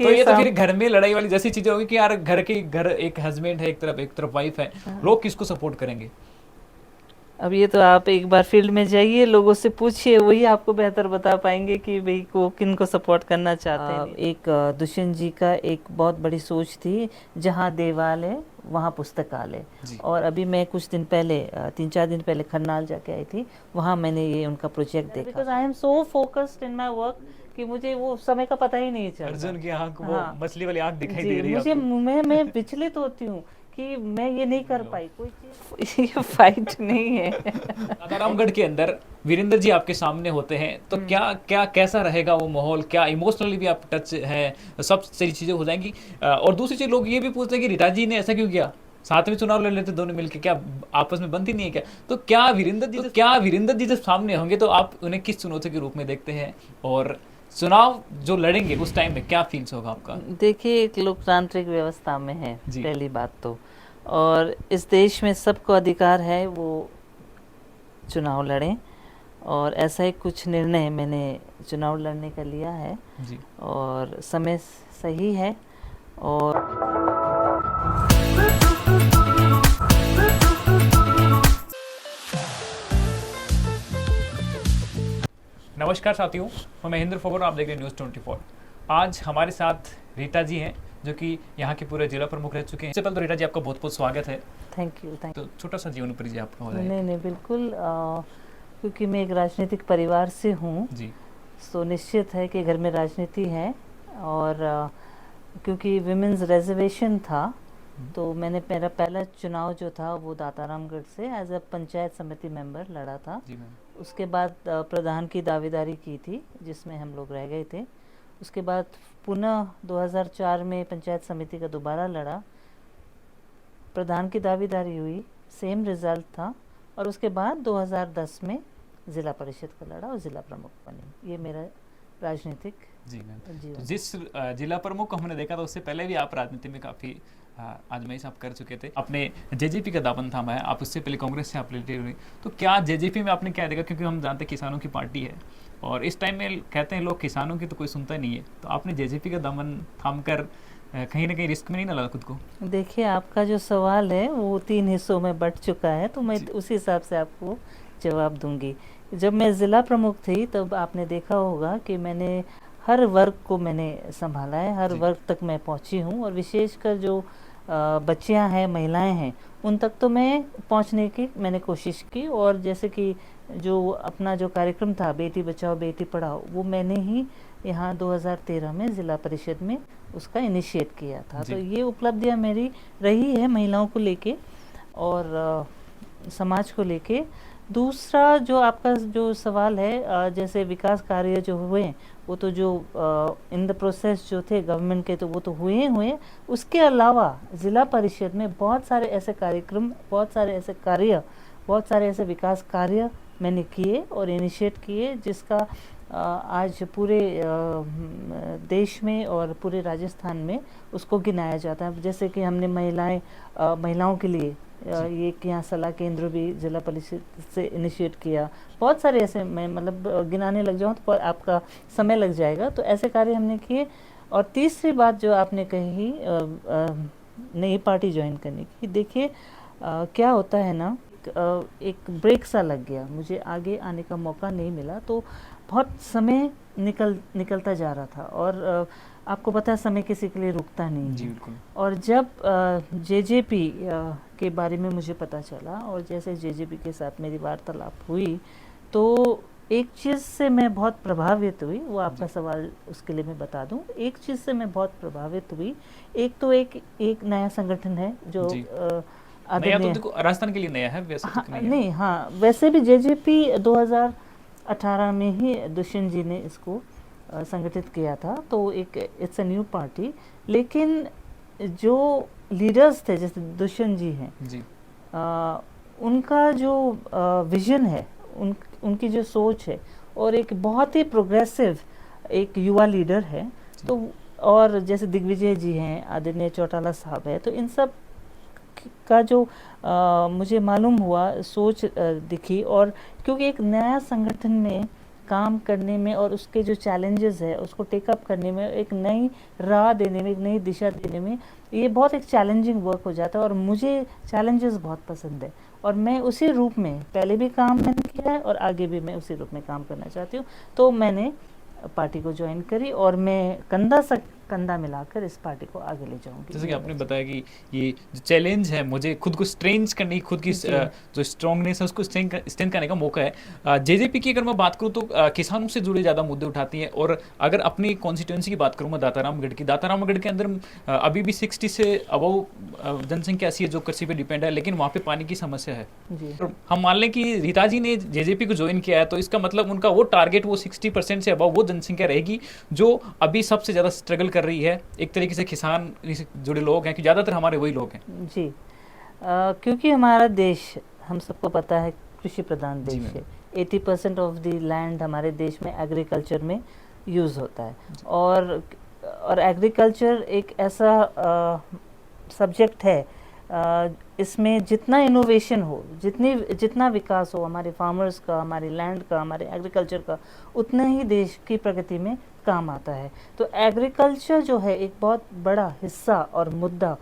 तो ये तो फिर घर में लड़ाई वाली जैसी चीजें होगी कि यार घर एक हस्बैंड है, एक तरफ वाइफ है, लोग किसको सपोर्ट करेंगे? अब ये तो आप एक बार फील्ड में जाइए, लोगों से पूछिए, वही आपको बेहतर बता पाएंगे कि भाई को किन को सपोर्ट करना चाहते हैं। एक दुष्यंत जी का एक बहुत बड़ी सोच थी, जहाँ देवालय वहाँ पुस्तकालय। जी। और अभी मैं कुछ दिन पहले 3-4 दिन पहले खन्नाल जाके आई थी, वहाँ मैंने ये उनका प्रोजेक्ट देखा। Because I am so focused in my work कि मुझे वो समय का पता ही नहीं चलता। अर्जुन की आंख, वो हाँ मछली वाली आंख दिखाई जी, दे रही है मुझे आपको। मैं विचलित होती हूँ कि मैं ये नहीं कर पाई कोई चीज। ये फाइट नहीं है। दादारामगढ़ के अंदर वीरेंद्र जी आपके सामने होते हैं तो क्या क्या कैसा रहेगा वो माहौल? क्या इमोशनली भी आप टच है? सब सारी चीजें हो जाएंगी। और दूसरी चीज, लोग ये भी पूछते हैं कि रीटा जी ने ऐसा क्यों किया, साथ में चुनाव लड़ लेते दोनों मिलकर, क्या आपस में बनती नहीं है क्या? तो क्या वीरेंद्र जी जब सामने होंगे तो आप उन्हें किस चुनौती के रूप में देखते हैं? और चुनाव जो लड़ेंगे उस टाइम में क्या फील्स होगा आपका? देखिए, एक लोकतांत्रिक व्यवस्था में है जी। पहली बात तो, और इस देश में सबको अधिकार है वो चुनाव लड़ें, और ऐसा ही कुछ निर्णय मैंने चुनाव लड़ने का लिया है। जी। और समय सही है। और नमस्कार साथियों, मैं महेंद्र फोगोर, आप देख रहे हैं न्यूज़ 24। आज हमारे साथ रीटा जी हैं जो कि यहाँ के पूरे जिला प्रमुख रह चुके हैं। इससे पहले तो रीटा जी आपका बहुत बहुत स्वागत है। Thank you. तो छोटा सा जीवन परिचय आपका हो जाए। नहीं बिल्कुल, क्योंकि मैं एक राजनीतिक परिवार से हूँ जी। तो निश्चित है कि घर में राजनीति है। और क्योंकि विमेंस रिजर्वेशन था, तो मैंने मेरा पहला चुनाव जो था वो दातारामगढ़ से एज अ पंचायत समिति मेंबर लड़ा था। जी मैम। उसके बाद प्रधान की दावेदारी की थी, जिसमें हम लोग रह गए थे। उसके बाद पुनः 2004 में पंचायत समिति का दोबारा लड़ा, प्रधान की दावेदारी हुई, सेम रिजल्ट था। और उसके बाद 2010 में ज़िला परिषद का लड़ा और ज़िला प्रमुख बनी। ये मेरा राजनीतिक जी मैम। जीवन। तो जिस जिला प्रमुख को हमने देखा था उससे पहले भी आप राजनीति में काफ़ी आजमाइश आप कर चुके थे। अपने जेजेपी का दामन थामा है, आप उससे पहले कांग्रेस से आप रिलेटेड हुई, तो क्या जेजेपी में आपने क्या देखा? क्योंकि हम जानते हैं किसानों की पार्टी है और इस टाइम में कहते हैं लोग किसानों की तो कोई सुनता नहीं है, तो आपने जेजेपी का दामन थाम कर कहीं ना कहीं रिस्क में नहीं ना लगा खुद को? देखिए, आपका जो सवाल है वो 3 हिस्सों में बंट चुका है, तो मैं उसी हिसाब से आपको जवाब दूंगी। जब मैं ज़िला प्रमुख थी तब आपने देखा होगा कि मैंने हर वर्ग को मैंने संभाला है, हर वर्ग तक मैं पहुंची हूं। और विशेषकर जो बच्चियां हैं, महिलाएं हैं, उन तक तो मैं पहुंचने की मैंने कोशिश की। और जैसे कि जो अपना जो कार्यक्रम था बेटी बचाओ बेटी पढ़ाओ, वो मैंने ही यहाँ 2013 में ज़िला परिषद में उसका इनिशिएट किया था। तो ये उपलब्धियाँ मेरी रही है महिलाओं को लेके और समाज को लेके। दूसरा जो आपका जो सवाल है, जैसे विकास कार्य जो हुए वो तो जो इन द प्रोसेस जो थे गवर्नमेंट के, तो वो तो हुए। उसके अलावा ज़िला परिषद में बहुत सारे ऐसे कार्यक्रम, बहुत सारे ऐसे कार्य, बहुत सारे ऐसे विकास कार्य मैंने किए और इनिशिएट किए, जिसका आज पूरे देश में और पूरे राजस्थान में उसको गिनाया जाता है। जैसे कि हमने महिलाओं के लिए ये कि यहाँ सलाह केंद्र भी जिला परिषद से इनिशिएट किया। बहुत सारे ऐसे, मैं मतलब गिनाने लग जाऊँ तो आपका समय लग जाएगा, तो ऐसे कार्य हमने किए। और तीसरी बात जो आपने कही नई पार्टी ज्वाइन करने की, देखिए क्या होता है ना, एक ब्रेक सा लग गया, मुझे आगे आने का मौका नहीं मिला, तो बहुत समय निकलता जा रहा था। और आपको पता है समय किसी के लिए रुकता नहीं जी है। बिल्कुल। और जब जेजेपी के बारे में मुझे पता चला और जैसे जेजेपी के साथ मेरी वार्तालाप हुई, तो एक चीज़ से मैं बहुत प्रभावित हुई। वो आपका सवाल, उसके लिए मैं बता दूं, एक चीज़ से मैं बहुत प्रभावित हुई। एक तो एक नया संगठन है जो नया तो देखो राजस्थान के लिए नया है, वैसे तो नहीं है। नहीं, हाँ, वैसे भी जेजेपी 2018 में ही दुष्यंत जी ने इसको संगठित किया था, तो एक इट्स अ न्यू पार्टी। लेकिन जो लीडर्स थे, जैसे दुष्यंत जी हैं जी, उनका जो विजन है, उनकी जो सोच है, और एक बहुत ही प्रोग्रेसिव एक युवा लीडर है। तो और जैसे दिग्विजय जी हैं, आदरणीय चौटाला साहब है, तो इन सब का जो मुझे मालूम हुआ, सोच दिखी। और क्योंकि एक नया संगठन में काम करने में और उसके जो चैलेंजेस है उसको टेकअप करने में, एक नई राह देने में, एक नई दिशा देने में, ये बहुत एक चैलेंजिंग वर्क हो जाता है। और मुझे चैलेंजेस बहुत पसंद है और मैं उसी रूप में पहले भी काम मैंने किया है और आगे भी मैं उसी रूप में काम करना चाहती हूँ। तो मैंने पार्टी को ज्वाइन करी और मैं कंधा से कंधा मिलाकर इस पार्टी को आगे ले जाऊंगी। जैसे कि आपने बताया कि ये जो चैलेंज है, मुझे खुद को स्ट्रेंज करने की, खुद की जी। जो स्ट्रांगनेस है उसको स्ट्रेंथ करने का मौका है। जेजेपी की अगर मैं बात करूँ तो किसानों से जुड़े ज़्यादा मुद्दे उठाती है। और अगर अपनी कॉन्स्टिट्यूंसी की बात करूँ मैं दातारामगढ़ की, दातारामगढ़ के अंदर अभी भी 60 से अबव जनसंख्या ऐसी है जो कृषि पे डिपेंड है, लेकिन वहाँ पे पानी की समस्या है। जी। और हम मान लें कि रीता जी ने जेजेपी को ज्वाइन किया है, तो इसका मतलब उनका वो टारगेट, वो 60% से अबव वो जनसंख्या रहेगी जो अभी सबसे ज़्यादा स्ट्रगल कर रही है। एक तरीके से किसान से जुड़े लोग हैं कि ज़्यादातर हमारे वही लोग हैं। जी। क्योंकि हमारा देश, हम सबको पता है, कृषि प्रधान जी देश मैम। है। 80% ऑफ द लैंड हमारे देश में एग्रीकल्चर में यूज़ होता है। जी। और एग्रीकल्चर एक ऐसा सब्जेक्ट है, इसमें जितना इनोवेशन हो, जितना विकास हो हमारे फार्मर्स का, हमारे लैंड का, हमारे एग्रीकल्चर का, उतना ही देश की प्रगति में काम आता है। तो एग्रीकल्चर जो है एक बहुत बड़ा हिस्सा और मुद्दा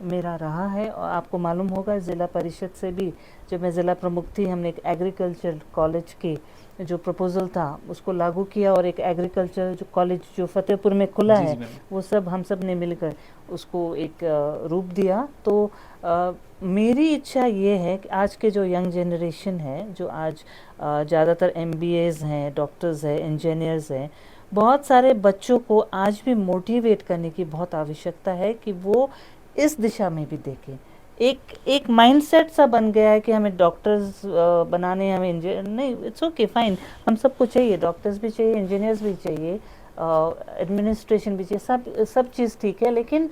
मेरा रहा है। और आपको मालूम होगा ज़िला परिषद से भी, जब मैं ज़िला प्रमुख थी, हमने एक एग्रीकल्चर कॉलेज के जो प्रपोज़ल था उसको लागू किया और एक एग्रीकल्चर जो कॉलेज जो फतेहपुर में खुला जी, है, जी मैम। वो सब हम सब ने मिलकर उसको एक रूप दिया। तो मेरी इच्छा ये है कि आज के जो यंग जनरेशन है, जो आज ज़्यादातर MBAs हैं, डॉक्टर्स हैं, इंजीनियर्स हैं, बहुत सारे बच्चों को आज भी मोटिवेट करने की बहुत आवश्यकता है कि वो इस दिशा में भी देखें। एक माइंडसेट सा बन गया है कि हमें डॉक्टर्स बनाने, हमें इंजीनियर नहीं, इट्स ओके फाइन, हम सबको चाहिए, डॉक्टर्स भी चाहिए, इंजीनियर्स भी चाहिए, एडमिनिस्ट्रेशन भी चाहिए, सब चीज़ ठीक है, लेकिन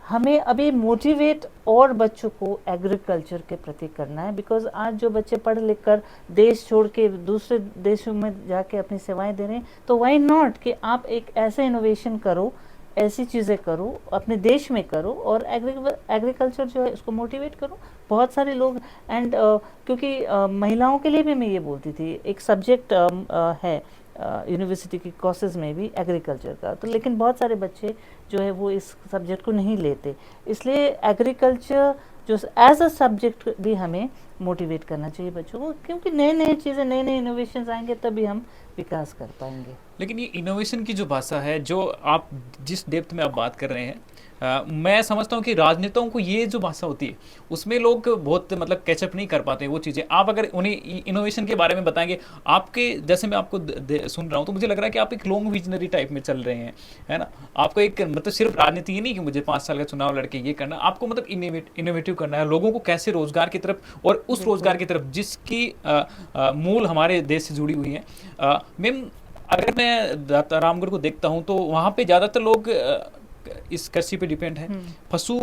हमें अभी मोटिवेट और बच्चों को एग्रीकल्चर के प्रति करना है। बिकॉज आज जो बच्चे पढ़ लिख कर देश छोड़ के दूसरे देशों में जाके अपनी सेवाएं दे रहे हैं, तो वाई नॉट कि आप एक ऐसे इनोवेशन करो, ऐसी चीज़ें करो, अपने देश में करो और एग्रीकल्चर जो है उसको मोटिवेट करो। बहुत सारे लोग एंड क्योंकि महिलाओं के लिए भी मैं ये बोलती थी, एक सब्जेक्ट है यूनिवर्सिटी की कोर्सेज में भी एग्रीकल्चर का, तो लेकिन बहुत सारे बच्चे जो है वो इस सब्जेक्ट को नहीं लेते। इसलिए एग्रीकल्चर जो एज अ सब्जेक्ट भी हमें मोटिवेट करना चाहिए बच्चों को, क्योंकि नए नए चीज़ें, नए नए इनोवेशंस आएंगे तभी हम विकास कर पाएंगे। लेकिन ये इनोवेशन की जो भाषा है, जो आप जिस डेप्थ में आप बात कर रहे हैं, मैं समझता हूँ कि राजनेताओं को ये जो भाषा होती है उसमें लोग बहुत मतलब कैचअप नहीं कर पाते वो चीज़ें। आप अगर उन्हें इनोवेशन के बारे में बताएंगे, आपके जैसे मैं आपको सुन रहा हूँ तो मुझे लग रहा है कि आप एक लॉन्ग विजनरी टाइप में चल रहे हैं, है ना। आपको एक मतलब सिर्फ राजनीति ही नहीं कि मुझे 5 साल का चुनाव लड़के ये करना, आपको मतलब इनोवेटिव करना है, लोगों को कैसे रोजगार की तरफ और उस रोजगार की तरफ जिसकी मूल हमारे देश से जुड़ी हुई है। मैम, अगर मैं रामगढ़ को देखता हूँ तो वहाँ पे ज़्यादातर लोग इस कृषि पे डिपेंड है, पशु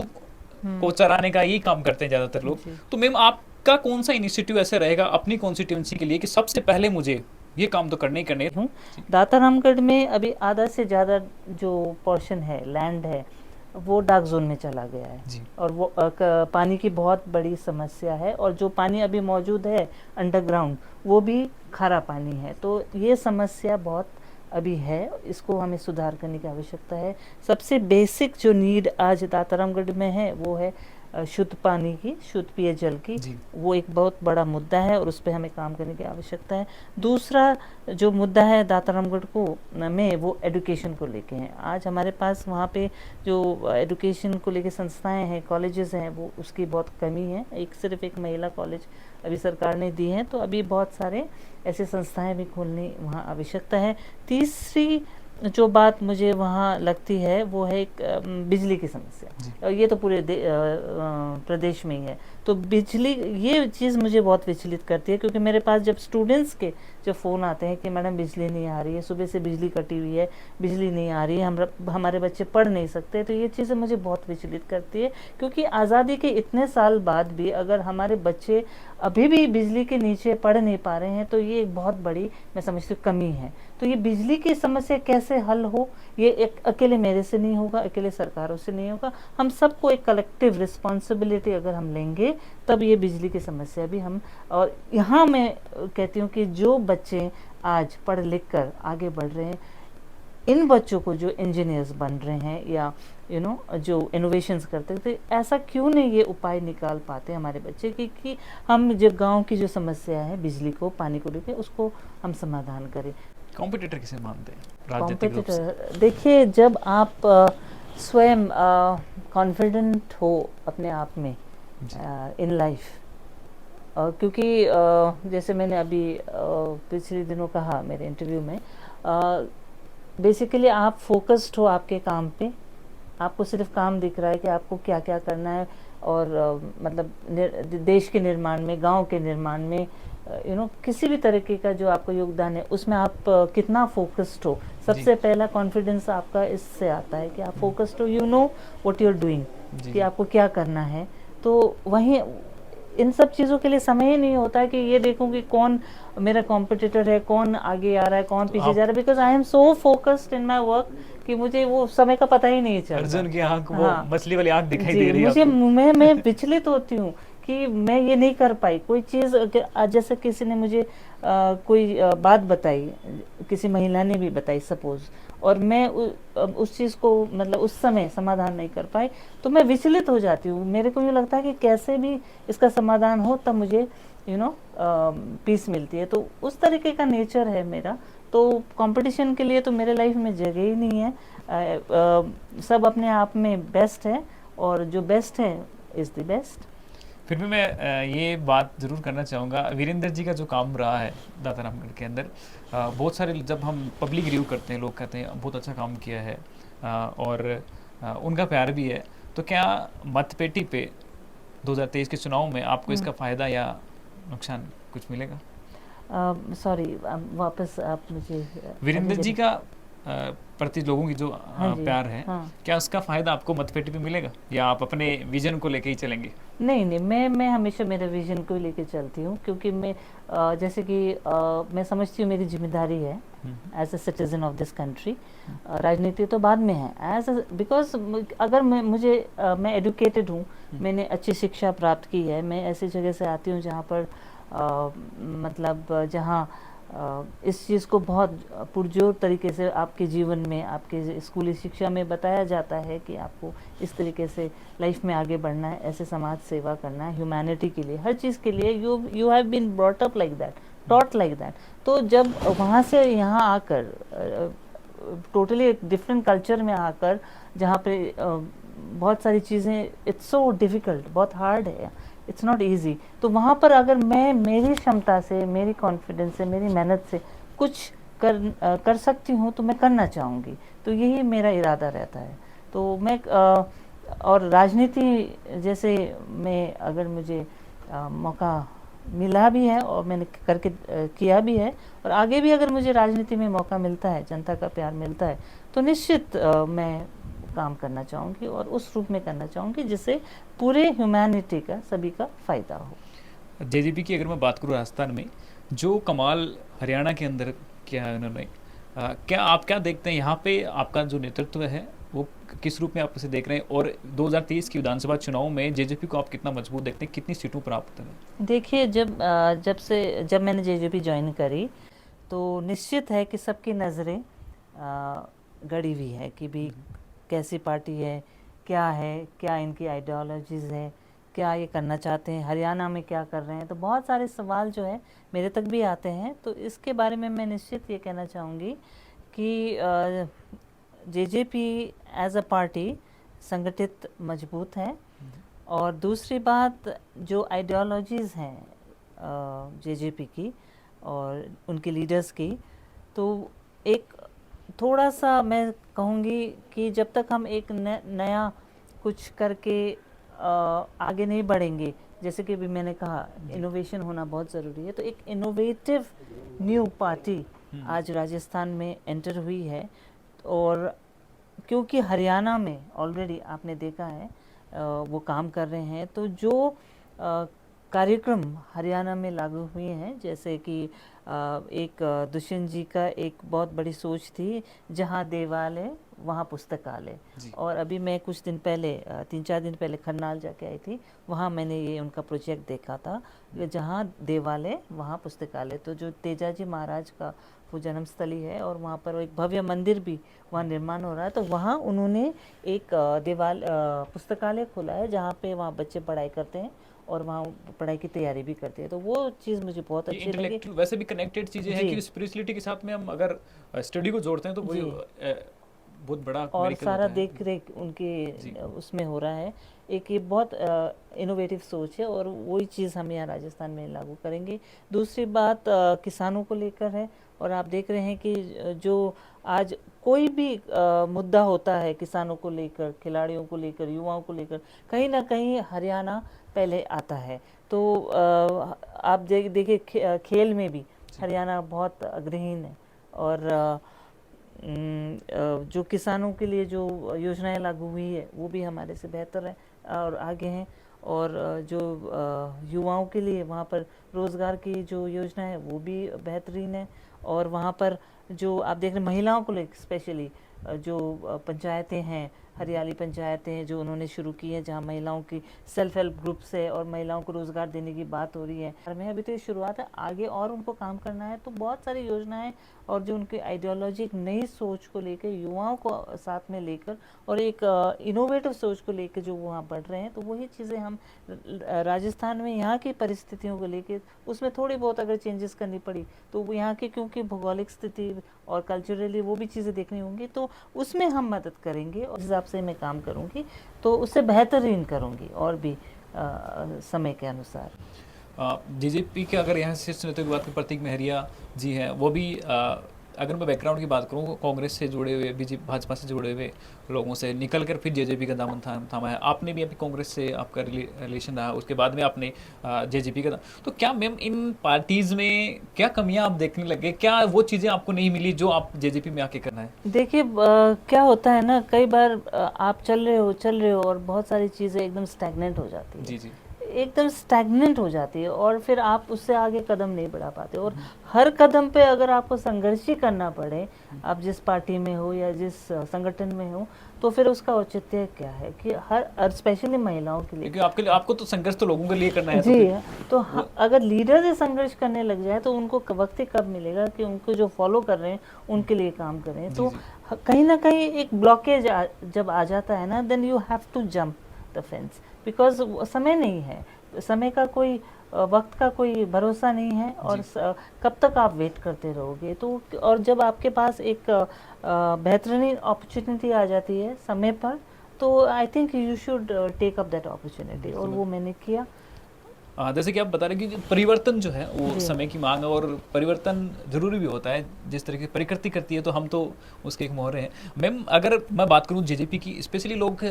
को चराने का यही काम करते हैं ज़्यादातर लोग। तो मैम, आपका कौन सा इनिशिएटिव ऐसा रहेगा अपनी कॉन्स्टिट्यूंसी के लिए कि सबसे पहले मुझे ये काम तो करने ही करने हूँ। दातारामगढ़ में अभी आधा से ज़्यादा जो पोर्शन है, लैंड है, वो डार्क जोन में चला गया है जी। और वो पानी की बहुत बड़ी समस्या है। और जो पानी अभी मौजूद है अंडरग्राउंड, वो भी खारा पानी है। तो ये समस्या बहुत अभी है, इसको हमें सुधार करने की आवश्यकता है। सबसे बेसिक जो नीड आज दातारामगढ़ में है वो है शुद्ध पानी की, शुद्ध पेयजल की। वो एक बहुत बड़ा मुद्दा है और उस पर हमें काम करने की आवश्यकता है। दूसरा जो मुद्दा है दातारामगढ़ को में, वो एडुकेशन को लेके हैं। आज हमारे पास वहाँ पे जो एडुकेशन को लेके संस्थाएं हैं, कॉलेजेस हैं, वो उसकी बहुत कमी है। सिर्फ एक महिला कॉलेज अभी सरकार ने दी है, तो अभी बहुत सारे ऐसे संस्थाएं भी खोलने वहाँ आवश्यकता है। तीसरी जो बात मुझे वहाँ लगती है वो है एक बिजली की समस्या, और ये तो पूरे प्रदेश में ही है। तो बिजली, ये चीज़ मुझे बहुत विचलित करती है, क्योंकि मेरे पास जब स्टूडेंट्स के जब फ़ोन आते हैं कि मैडम बिजली नहीं आ रही है, सुबह से बिजली कटी हुई है, बिजली नहीं आ रही है, हमारे बच्चे पढ़ नहीं सकते, तो ये चीज़ें मुझे बहुत विचलित करती है। क्योंकि आज़ादी के इतने साल बाद भी अगर हमारे बच्चे अभी भी बिजली के नीचे पढ़ नहीं पा रहे हैं, तो ये एक बहुत बड़ी, मैं समझती हूँ, कमी है। तो ये बिजली की समस्या कैसे हल हो, ये एक अकेले मेरे से नहीं होगा, अकेले सरकारों से नहीं होगा, हम सबको एक कलेक्टिव रिस्पॉन्सिबिलिटी अगर हम लेंगे तब ये बिजली की समस्या भी हम। और यहाँ मैं कहती हूँ कि जो बच्चे आज पढ़ लिख कर आगे बढ़ रहे हैं, इन बच्चों को जो इंजीनियर्स बन रहे हैं या जो इनोवेशंस करते थे, ऐसा क्यों नहीं ये उपाय निकाल पाते हमारे बच्चे कि हम जो गांव की जो समस्या है बिजली को, पानी को लेकर, उसको हम समाधान करें। कॉम्पिटिटर किसे मानते हैं राजनीतिक रूप से? कॉम्पिटिटर देखिए, जब आप स्वयं कॉन्फिडेंट हो अपने आप में इन लाइफ, क्योंकि जैसे मैंने अभी पिछले दिनों कहा मेरे इंटरव्यू में, बेसिकली आप फोकस्ड हो आपके काम पे, आपको सिर्फ काम दिख रहा है कि आपको क्या क्या करना है, और मतलब देश के निर्माण में, गांव के निर्माण में, किसी भी तरीके का जो आपका योगदान है उसमें आप कितना फोकस्ड हो। सबसे पहला कॉन्फिडेंस आपका इससे आता है कि आप फोकस्ड हो, you know what you are doing, कि आपको क्या करना है। तो वहीं इन सब चीज़ों के लिए समय ही नहीं होता है कि ये देखूं कि कौन मेरा कॉम्पिटिटर है, कौन आगे आ रहा है, कौन पीछे जा रहा है, because I am so focused in my work कि मुझे वो समय का पता ही नहीं चलता। अर्जुन की आंख, वो मछली वाली आंख दिखाई दे रही है मुझे, आपको। मैं विचलित होती हूँ कि मैं ये नहीं कर पाई कोई चीज़। जैसे किसी ने मुझे कोई बात बताई, किसी महिला ने भी बताई सपोज, और मैं उस चीज़ को मतलब उस समय समाधान नहीं कर पाई, तो मैं विचलित हो जाती हूँ। मेरे को ये लगता है कि कैसे भी इसका समाधान हो तब मुझे पीस मिलती है। तो उस तरीके का नेचर है मेरा। तो कंपटीशन के लिए तो मेरे लाइफ में जगह ही नहीं है। सब अपने आप में बेस्ट है, और जो बेस्ट है इज़ द बेस्ट। फिर भी मैं ये बात ज़रूर करना चाहूँगा, वीरेंद्र जी का जो काम रहा है दाता रामगढ़ के अंदर, बहुत सारे जब हम पब्लिक रिव्यू करते हैं, लोग कहते हैं बहुत अच्छा काम किया है, और उनका प्यार भी है। तो क्या मतपेटी पे 2023 के चुनाव में आपको इसका फ़ायदा या नुकसान कुछ मिलेगा? सॉरी, वापस आप मुझे। वीरेंद्र जी का प्रति लोगों की जो प्यार है, क्या उसका फ़ायदा आपको मतपेटी पे मिलेगा, या आप अपने विजन को लेके ही चलेंगे? नहीं, मैं हमेशा मेरे विजन को ही लेके चलती हूँ, क्योंकि मैं जैसे कि मैं समझती हूँ मेरी जिम्मेदारी है as a citizen of this country. राजनीति तो बाद में है, एज बिकॉज अगर मैं एडुकेटेड हूँ, मैंने अच्छी शिक्षा प्राप्त की है, मैं ऐसी जगह से आती हूँ जहाँ पर मतलब जहाँ इस चीज़ को बहुत पुरजोर तरीके से आपके जीवन में, आपके स्कूली शिक्षा में बताया जाता है कि आपको इस तरीके से लाइफ में आगे बढ़ना है, ऐसे समाज सेवा करना है, ह्यूमैनिटी के लिए, हर चीज़ के लिए you have been brought up like that, taught like that. तो जब वहाँ से यहाँ आकर टोटली एक डिफरेंट कल्चर में आकर, जहाँ पे बहुत सारी चीज़ें इट्स सो डिफ़िकल्ट, बहुत हार्ड है, इट्स नॉट ईजी, तो वहाँ पर अगर मैं मेरी क्षमता से, मेरी कॉन्फिडेंस से, मेरी मेहनत से कुछ कर सकती हूँ तो मैं करना चाहूँगी। तो यही मेरा इरादा रहता है। तो मैं और राजनीति जैसे मैं, अगर मुझे मौका मिला भी है और मैंने करके किया भी है, और आगे भी अगर मुझे राजनीति में मौका मिलता है, जनता का प्यार मिलता है, तो निश्चित मैं काम करना चाहूँगी, और उस रूप में करना चाहूँगी जिससे पूरे ह्यूमैनिटी का, सभी का फ़ायदा हो। जेजेपी की अगर मैं बात करूँ राजस्थान में, जो कमाल हरियाणा के अंदर किया है उन्होंने, क्या आप क्या देखते हैं यहाँ पे आपका जो नेतृत्व है वो किस रूप में आप उसे देख रहे हैं, और 2023 की विधानसभा चुनाव में जेजेपी को आप कितना मजबूत देखते हैं, कितनी सीटों पर आप हैं? देखिए, जब मैंने जेजेपी ज्वाइन करी, तो निश्चित है कि सबकी नज़रें गड़ी हुई है कि भी कैसी पार्टी है, क्या इनकी आइडियोलॉजीज़ है, क्या ये करना चाहते हैं, हरियाणा में क्या कर रहे हैं। तो बहुत सारे सवाल जो है मेरे तक भी आते हैं। तो इसके बारे में मैं निश्चित ये कहना चाहूँगी कि जेजेपी एज अ पार्टी संगठित, मजबूत है। और दूसरी बात, जो आइडियोलॉजीज़ हैं जेजेपी की और उनके लीडर्स की, तो एक थोड़ा सा मैं कहूँगी कि जब तक हम एक नया कुछ करके आगे नहीं बढ़ेंगे, जैसे कि भी मैंने कहा इनोवेशन होना बहुत ज़रूरी है, तो एक इनोवेटिव न्यू पार्टी आज राजस्थान में एंटर हुई है। और क्योंकि हरियाणा में ऑलरेडी आपने देखा है वो काम कर रहे हैं, तो जो कार्यक्रम हरियाणा में लागू हुए हैं, जैसे कि एक दुष्यंत जी का एक बहुत बड़ी सोच थी, जहाँ देवालय वहाँ पुस्तकालय। जी। और अभी मैं कुछ दिन पहले 3-4 दिन पहले खरनाल जाके आई थी, वहाँ मैंने ये उनका प्रोजेक्ट देखा था, जहाँ देवालय वहाँ पुस्तकालय। तो जो तेजाजी महाराज का वो जन्म स्थली है और वहाँ पर एक भव्य मंदिर भी वहाँ निर्माण हो रहा है, तो वहाँ उन्होंने एक पुस्तकालय खोला है, जहाँ पे वहाँ बच्चे पढ़ाई करते हैं और वहाँ पढ़ाई की तैयारी भी करते हैं। तो वो चीज़ मुझे बहुत ये अच्छी लगी। इंटेलेक्चुअल वैसे भी कनेक्टेड चीजें हैं जी कि स्पिरिचुअलिटी के साथ में हम अगर स्टडी को जोड़ते हैं तो वही जी। बहुत बड़ा और मेरिकल सारा होता है। देख रेख जी। उनके उसमें हो रहा है। एक ये बहुत इनोवेटिव सोच है और वही चीज़ हम यहाँ राजस्थान में लागू करेंगे। दूसरी बात किसानों को लेकर है, और आप देख रहे हैं कि जो आज कोई भी मुद्दा होता है किसानों को लेकर, खिलाड़ियों को लेकर, युवाओं को लेकर, कहीं ना कहीं हरियाणा पहले आता है। तो आप देखिए खेल में भी जी। हरियाणा बहुत अग्रहीन है। और जो किसानों के लिए जो योजनाएं लागू हुई है वो भी हमारे से बेहतर है और आगे हैं। और जो युवाओं के लिए वहाँ पर रोज़गार की जो योजना है वो भी बेहतरीन है। और वहाँ पर जो आप देख रहे हैं महिलाओं को लेकर स्पेशली जो पंचायतें हैं, हरियाली पंचायतें हैं जो उन्होंने शुरू की है, जहाँ महिलाओं की सेल्फ हेल्प ग्रुप से और महिलाओं को रोज़गार देने की बात हो रही है। हमें अभी तो ये शुरुआत है, आगे और उनको काम करना है। तो बहुत सारी योजनाएं और जो उनकी आइडियोलॉजी, एक नई सोच को लेकर, युवाओं को साथ में लेकर और एक इनोवेटिव सोच को लेकर जो वहाँ बढ़ रहे हैं, तो वही चीज़ें हम राजस्थान में यहाँ की परिस्थितियों को लेकर उसमें थोड़ी बहुत अगर चेंजेस करनी पड़ी तो वो यहाँ की, क्योंकि भौगोलिक स्थिति और कल्चरली वो भी चीज़ें देखनी होंगी, तो उसमें हम मदद करेंगे और इस हिसाब से मैं काम करूँगी, तो उससे बेहतरीन करूँगी और भी समय के अनुसार। जेजेपी के अगर यहाँ से नेतृत्व की बात करें, प्रतीक महरिया जी हैं, वो भी अगर मैं बैकग्राउंड की बात करूँ, कांग्रेस से जुड़े हुए, बीजेपी भाजपा से जुड़े हुए लोगों से निकल कर फिर जेजेपी का दामन थामा है। आपने भी अभी कांग्रेस से आपका रिलेशन रहा, उसके बाद में आपने जेजेपी का तो क्या मैम इन पार्टीज़ में क्या कमियां आप देखने लगे, क्या वो चीज़ें आपको नहीं मिली जो आप जेजेपी में आके करना है? देखिए क्या होता है ना, कई बार आप चल रहे हो और बहुत सारी चीज़ें एकदम स्टैग्नेंट हो जाती है। जी जी। एकदम स्टैग्नेंट हो जाती है और फिर आप उससे आगे कदम नहीं बढ़ा पाते। और हर कदम पे अगर आपको संघर्ष ही करना पड़े, आप जिस पार्टी में हो या जिस संगठन में हो, तो फिर उसका औचित्य क्या है कि हर स्पेशली महिलाओं के लिए, क्योंकि आपको तो संघर्ष तो लोगों के लिए करना है। जी तो अगर लीडर से संघर्ष करने लग जाए तो उनको वक्त ही कब मिलेगा कि उनको जो फॉलो कर रहे हैं उनके लिए काम करें। तो कहीं ना कहीं एक ब्लॉकेज जब आ जाता है ना, then you have to jump the fence, because समय नहीं है, समय का कोई वक्त का कोई भरोसा नहीं है और कब तक आप वेट करते रहोगे। तो और जब आपके पास एक बेहतरीन अपॉर्चुनिटी आ जाती है समय पर, तो I think you should take up that opportunity, और वो मैंने किया। जैसे कि आप बता रहे हैं कि परिवर्तन जो है वो जी। समय की मांग है और परिवर्तन जरूरी भी होता है, जिस तरह की प्रकृति करती है तो हम तो उसके एक मोहरे हैं। मैम अगर मैं बात करूं जेजेपी की, स्पेशली लोग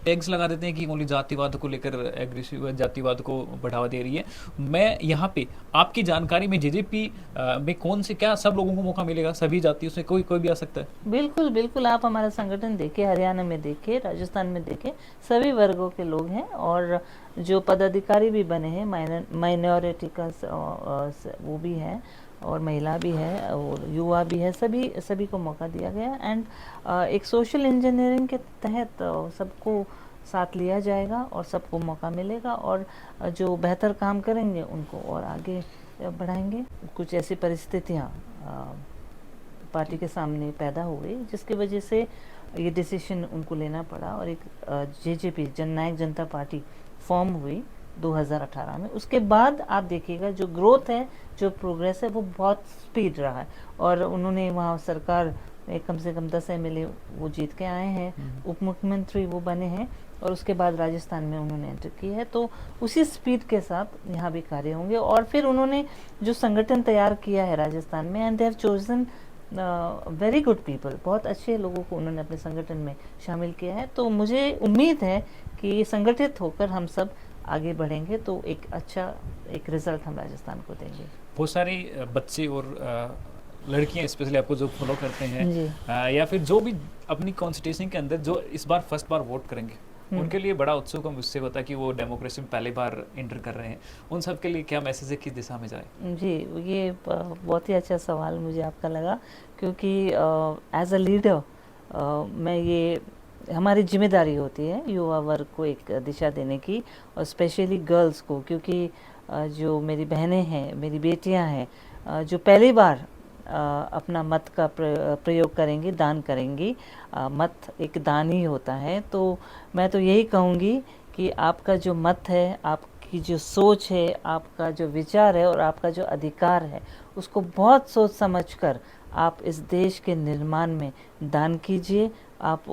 टैग्स लगा देते हैं कि ओनली जातिवाद को लेकर एग्रेसिव, जातिवाद को बढ़ावा दे रही है। मैं यहाँ पे आपकी जानकारी में जेजेपी में कौन से, क्या सब लोगों को मौका मिलेगा, सभी जातियों से कोई भी आ सकता है? बिल्कुल बिल्कुल, आप हमारा संगठन देखिए, हरियाणा में देखिए, राजस्थान में देखिए, सभी वर्गों के लोग हैं। और जो पदाधिकारी भी बने हैं माइनॉरिटी का वो भी है, और महिला भी है और युवा भी है, सभी को मौका दिया गया। एंड एक सोशल इंजीनियरिंग के तहत सबको साथ लिया जाएगा और सबको मौका मिलेगा, और जो बेहतर काम करेंगे उनको और आगे बढ़ाएंगे। कुछ ऐसी परिस्थितियाँ पार्टी के सामने पैदा हो गई जिसकी वजह से ये डिसीजन उनको लेना पड़ा, और एक जेजेपी जननायक जनता पार्टी फॉर्म हुई 2018 में। उसके बाद आप देखिएगा जो ग्रोथ है, जो प्रोग्रेस है, वो बहुत स्पीड रहा है। और उन्होंने वहाँ सरकार में कम से कम 10 एमएलए वो जीत के आए हैं, उप मुख्यमंत्री वो बने हैं, और उसके बाद राजस्थान में उन्होंने एंटर की है। तो उसी स्पीड के साथ यहाँ भी कार्य होंगे। और फिर उन्होंने जो संगठन तैयार किया है राजस्थान में, and they have chosen very good people, बहुत अच्छे लोगों को उन्होंने अपने संगठन में शामिल किया है। तो मुझे उम्मीद है कि संगठित होकर हम सब आगे बढ़ेंगे तो एक अच्छा एक रिजल्ट हम राजस्थान को देंगे। बहुत सारे बच्चे और लड़कियां स्पेशली आपको जो फॉलो करते हैं जी। या फिर जो भी अपनी कॉन्स्टिट्यूशन के अंदर जो इस बार फर्स्ट बार वोट करेंगे, उनके लिए बड़ा उत्सुक हम उससे होता है कि वो डेमोक्रेसी में पहली बार एंटर कर रहे हैं, उन सब के लिए क्या मैसेज है, किस दिशा में जाए? जी, ये बहुत ही अच्छा सवाल मुझे आपका लगा, क्योंकि एज अ लीडर मैं ये हमारी जिम्मेदारी होती है युवा वर्ग को एक दिशा देने की, और स्पेशली गर्ल्स को, क्योंकि जो मेरी बहनें हैं, मेरी बेटियां हैं, जो पहली बार अपना मत का प्रयोग करेंगी, दान करेंगी। मत एक दान ही होता है। तो मैं तो यही कहूँगी कि आपका जो मत है, आपकी जो सोच है, आपका जो विचार है और आपका जो अधिकार है, उसको बहुत सोच समझकर आप इस देश के निर्माण में दान कीजिए। आप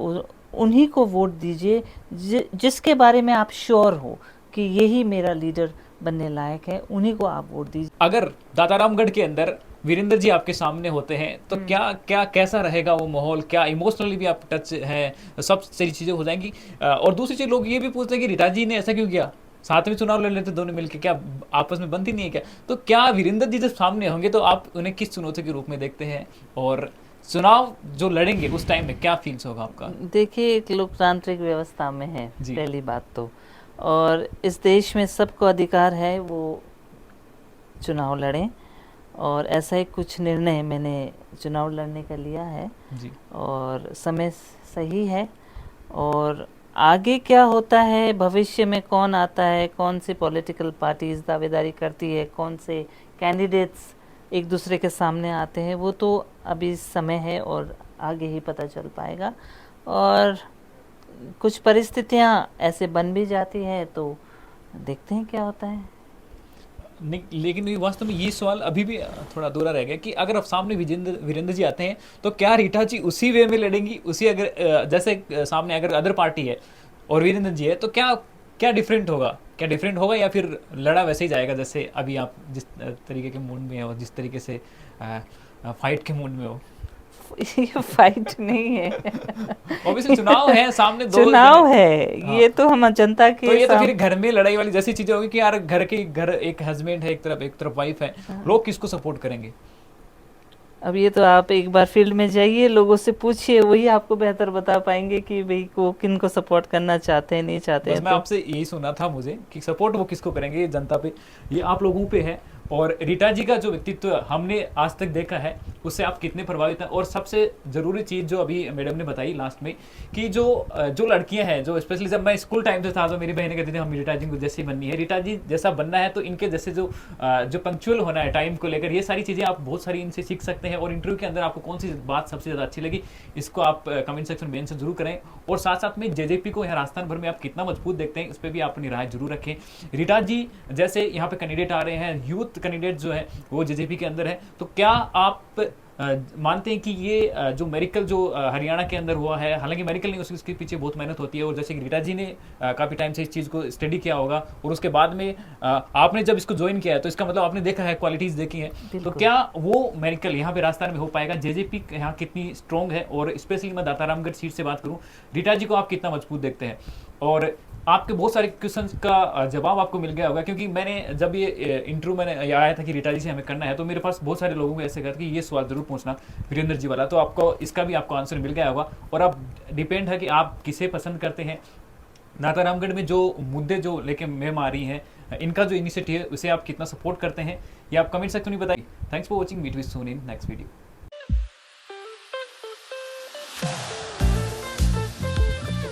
उन्हीं को वोट दीजिए जिसके बारे में आप श्योर हो कि यही मेरा लीडर बनने लायक है, उन्हीं को आप वोट दीजिए। अगर दातारामगढ़ के अंदर वीरेंद्र जी आपके सामने होते हैं तो क्या क्या कैसा रहेगा वो माहौल? क्या इमोशनली भी आप टच है, सब सारी चीजें हो जाएंगी? और दूसरी चीज, लोग ये भी पूछते हैं कि रीता जी ने ऐसा क्यों किया, साथ में चुनाव लड़ लेते दोनों मिलकर, क्या आपस में बनती नहीं है क्या? तो क्या वीरेंद्र जी जब सामने होंगे तो आप उन्हें किस चुनौती के रूप में देखते हैं, और चुनाव जो लड़ेंगे उस टाइम में क्या फील्स होगा आपका? देखिए, एक लोकतांत्रिक व्यवस्था में है जी। पहली बात तो, और इस देश में सबको अधिकार है वो चुनाव लड़ें, और ऐसा ही कुछ निर्णय मैंने चुनाव लड़ने का लिया है जी। और समय सही है। और आगे क्या होता है, भविष्य में कौन आता है, कौन सी पॉलिटिकल पार्टीज दावेदारी करती है, कौन से कैंडिडेट्स एक दूसरे के सामने आते हैं, वो तो अभी समय है और आगे ही पता चल पाएगा। और कुछ परिस्थितियां ऐसे बन भी जाती है तो देखते हैं क्या होता है। नहीं, लेकिन ये वास्तव में ये सवाल अभी भी थोड़ा अधूरा रह गया कि अगर अब सामने वीरेंद्र जी आते हैं तो क्या रीटा जी उसी वे में लड़ेंगी, उसी अगर जैसे सामने अगर अदर पार्टी है और वीरेंद्र जी है, तो क्या क्या डिफरेंट होगा? क्या डिफरेंट होगा या फिर लड़ा वैसे ही जाएगा जैसे अभी आप जिस तरीके के मूड में हो, जिस तरीके से फाइट के मूड में हो? ये फाइट नहीं है। ऑब्वियसली चुनाव है, सामने दो चुनाव है। हाँ। ये तो हम जनता के तो ये तो फिर घर में लड़ाई वाली जैसी चीजें होगी कि यार घर एक हस्बैंड है, एक तरफ वाइफ है, लोग किसको सपोर्ट करेंगे? अब ये तो आप एक बार फील्ड में जाइए, लोगों से पूछिए, वही आपको बेहतर बता पाएंगे कि भाई को किन को सपोर्ट करना चाहते हैं, नहीं चाहते बस हैं। मैं आपसे यही सुना था मुझे कि सपोर्ट वो किसको करेंगे, ये जनता पे, ये आप लोगों पे है। और रीटा जी का जो व्यक्तित्व हमने आज तक देखा है उससे आप कितने प्रभावित हैं? और सबसे जरूरी चीज जो अभी मैडम ने बताई लास्ट में कि जो लड़कियां हैं, जो स्पेशली जब मैं स्कूल टाइम से था तो मेरी बहनें कहती थी हम रीटा जी को जैसी बननी है, रीटा जी जैसा बनना है, तो इनके जैसे जो पंक्चुअल होना है टाइम को लेकर, ये सारी चीजें आप बहुत सारी इनसे सीख सकते हैं। और इंटरव्यू के अंदर आपको कौन सी बात सबसे ज्यादा अच्छी लगी, इसको आप कमेंट सेक्शन में मेंशन जरूर करें। और साथ साथ में जेजेपी को यहाँ राजस्थान भर में आप कितना मजबूत देखते हैं, इस पर भी आप अपनी राय जरूर रखें। रीटा जी जैसे यहाँ पे कैंडिडेट आ रहे हैं, यूथ कैंडिडेट जो है वो जेजेपी के अंदर है, तो क्या आप मानते हैं कि ये जो मेरिकल जो हरियाणा के अंदर हुआ है, हालांकि मेरिकल नहीं, उसके पीछे बहुत मेहनत होती है, और जैसे कि रीटा जी ने काफी टाइम से इस चीज को स्टडी किया होगा और उसके बाद में आपने जब इसको ज्वाइन किया है तो इसका मतलब आपने देखा है, क्वालिटीज देखी है, तो क्या वो मेरिकल यहाँ पे राजस्थान में हो पाएगा? जेजेपी यहाँ कितनी स्ट्रॉन्ग है? और स्पेशली मैं दातारामगढ़ सीट से बात करूँ, रीटा जी को आप कितना मजबूत देखते हैं? और आपके बहुत सारे क्वेश्चंस का जवाब आपको मिल गया होगा, क्योंकि मैंने जब ये इंटरव्यू मैंने आया था कि रीटा जी से हमें करना है, तो मेरे पास बहुत सारे लोगों को ऐसे कहा कि ये सवाल जरूर पूछना वीरेंद्र जी वाला, तो आपको इसका भी आपको आंसर मिल गया होगा। और अब डिपेंड है कि आप किसे पसंद करते हैं। दातारामगढ़ में जो मुद्दे जो लेके मैम आ रही हैं, इनका जो इनिशिएटिव है उसे आप कितना सपोर्ट करते हैं, ये आप कमेंट सेक्शन में बताइए। Thanks for watching, meet with soon in next video.